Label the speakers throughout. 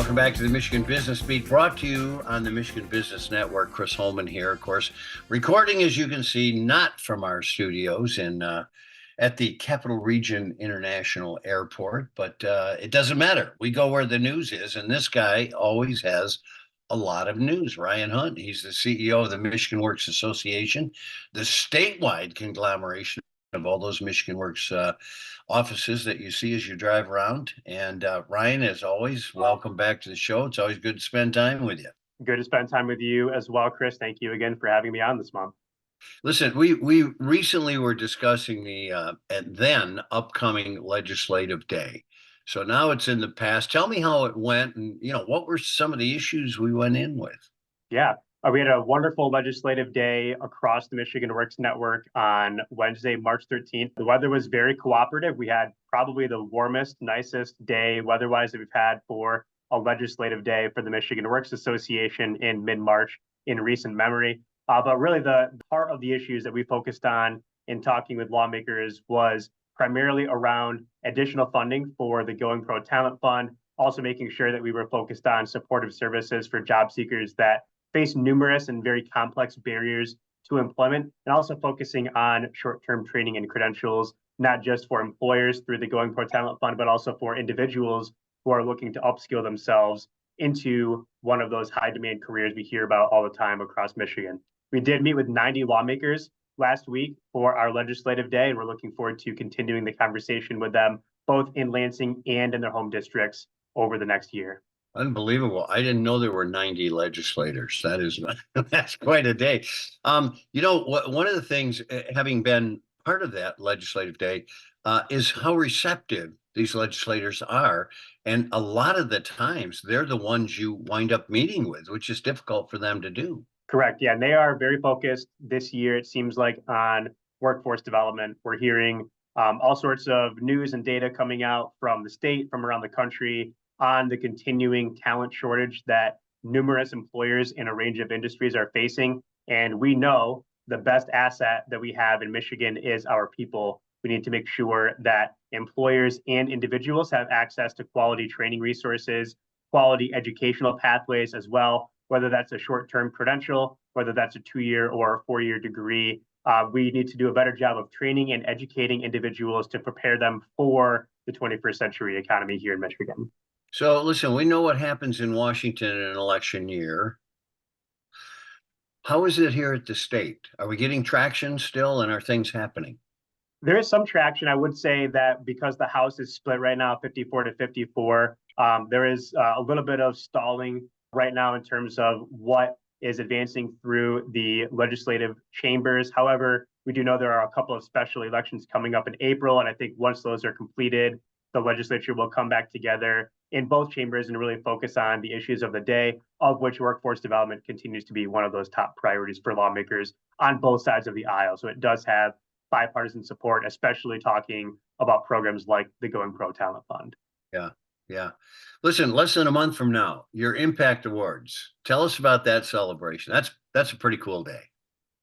Speaker 1: Welcome back to the Michigan Business Beat, brought to you on the Michigan Business Network. Chris Holman here, of course, recording, as you can see, not from our studios at the Capital Region International Airport, but it doesn't matter. We go where the news is, and this guy always has a lot of news. Ryan Hundt, he's the CEO of the Michigan Works Association, the statewide conglomeration of all those Michigan Works offices that you see as you drive around. And Ryan, as always, welcome back to the show. It's always good to spend time with you.
Speaker 2: Good to spend time with you as well, Chris. Thank you again for having me on this month.
Speaker 1: Listen, we recently were discussing the then upcoming legislative day. So now it's in the past. Tell me how it went, and what were some of the issues we went in with?
Speaker 2: Yeah, we had a wonderful legislative day across the Michigan Works Network on Wednesday, March 13th. The weather was very cooperative. We had probably the warmest, nicest day weather-wise that we've had for a legislative day for the Michigan Works Association in mid-March in recent memory. But really the part of the issues that we focused on in talking with lawmakers was primarily around additional funding for the Going Pro Talent Fund, also making sure that we were focused on supportive services for job seekers that face numerous and very complex barriers to employment, and also focusing on short-term training and credentials, not just for employers through the Going Pro Talent Fund, but also for individuals who are looking to upskill themselves into one of those high-demand careers we hear about all the time across Michigan. We did meet with 90 lawmakers last week for our legislative day, and we're looking forward to continuing the conversation with them, both in Lansing and in their home districts over the next year.
Speaker 1: Unbelievable. I didn't know there were 90 legislators. That's quite a day. One of the things, having been part of that legislative day, is how receptive these legislators are. And a lot of the times they're the ones you wind up meeting with, which is difficult for them to do.
Speaker 2: Correct. Yeah, and they are very focused this year, it seems like, on workforce development. We're hearing all sorts of news and data coming out from the state, from around the country, on the continuing talent shortage that numerous employers in a range of industries are facing. And we know the best asset that we have in Michigan is our people. We need to make sure that employers and individuals have access to quality training resources, quality educational pathways as well, whether that's a short-term credential, whether that's a 2-year or a 4-year degree. We need to do a better job of training and educating individuals to prepare them for the 21st century economy here in Michigan.
Speaker 1: So listen, we know what happens in Washington in an election year. How is it here at the state? Are we getting traction still, and are things happening?
Speaker 2: There is some traction. I would say that because the House is split right now, 54 to 54, there is a little bit of stalling right now in terms of what is advancing through the legislative chambers. However, we do know there are a couple of special elections coming up in April, and I think once those are completed, the legislature will come back together in both chambers and really focus on the issues of the day, of which workforce development continues to be one of those top priorities for lawmakers on both sides of the aisle. So it does have bipartisan support, especially talking about programs like the Going Pro Talent Fund.
Speaker 1: Yeah. Listen, less than a month from now, your Impact Awards. Tell us about that celebration. That's a pretty cool day.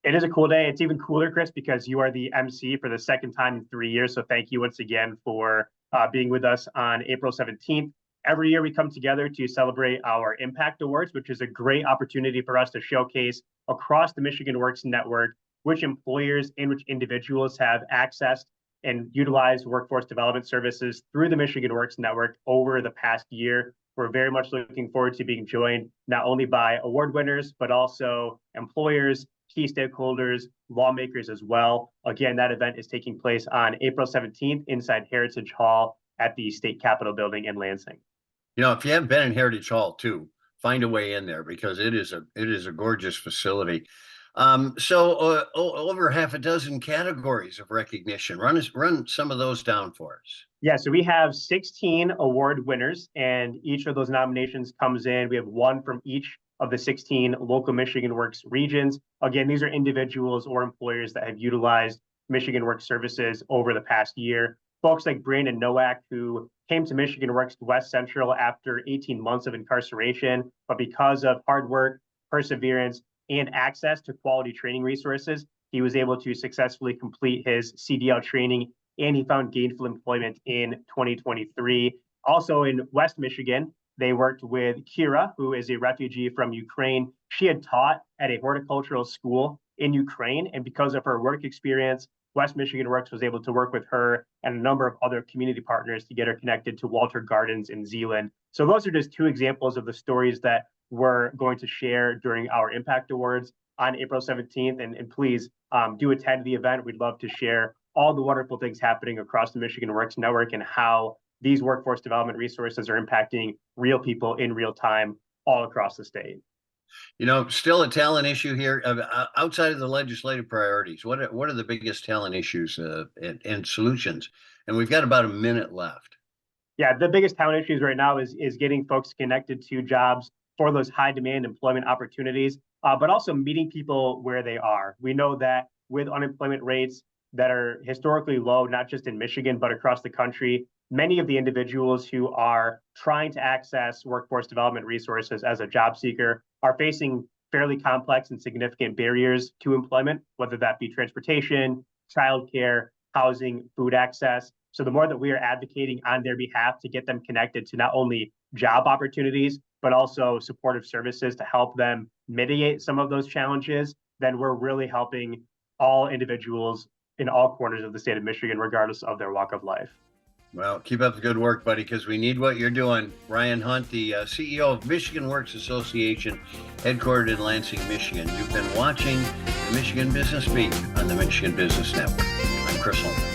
Speaker 2: It is a cool day. It's even cooler, Chris, because you are the MC for the second time in 3 years. So thank you once again for being with us on April 17th. Every year we come together to celebrate our Impact Awards, which is a great opportunity for us to showcase across the Michigan Works Network which employers and which individuals have accessed and utilized workforce development services through the Michigan Works Network over the past year. We're very much looking forward to being joined not only by award winners, but also employers, key stakeholders, lawmakers as well. Again, that event is taking place on April 17th inside Heritage Hall at the State Capitol building in Lansing.
Speaker 1: If you haven't been in Heritage Hall too, find a way in there because it is a gorgeous facility. So over half a dozen categories of recognition. Run some of those down for us.
Speaker 2: Yeah, so we have 16 award winners, and each of those nominations comes in. We have one from each of the 16 local Michigan Works regions. Again, these are individuals or employers that have utilized Michigan Works services over the past year. Folks like Brandon Nowak, who came to Michigan Works West Central after 18 months of incarceration, but because of hard work, perseverance, and access to quality training resources, he was able to successfully complete his CDL training, and he found gainful employment in 2023. Also in West Michigan, They worked with Kira, who is a refugee from Ukraine. She had taught at a horticultural school in Ukraine, and because of her work experience, West Michigan Works was able to work with her and a number of other community partners to get her connected to Walter Gardens in Zealand. So those are just two examples of the stories that we're going to share during our Impact Awards on April 17th. And please do attend the event. We'd love to share all the wonderful things happening across the Michigan Works Network and how these workforce development resources are impacting real people in real time all across the state.
Speaker 1: Still a talent issue here outside of the legislative priorities. What are the biggest talent issues and solutions? And we've got about a minute left.
Speaker 2: Yeah, the biggest talent issues right now is getting folks connected to jobs for those high demand employment opportunities, but also meeting people where they are. We know that with unemployment rates that are historically low, not just in Michigan, but across the country, many of the individuals who are trying to access workforce development resources as a job seeker are facing fairly complex and significant barriers to employment, whether that be transportation, childcare, housing, food access. So the more that we are advocating on their behalf to get them connected to not only job opportunities, but also supportive services to help them mitigate some of those challenges, then we're really helping all individuals in all corners of the state of Michigan, regardless of their walk of life.
Speaker 1: Well, keep up the good work, buddy, because we need what you're doing. Ryan Hundt, the CEO of Michigan Works Association, headquartered in Lansing, Michigan. You've been watching the Michigan Business Beat on the Michigan Business Network. I'm Chris Holman.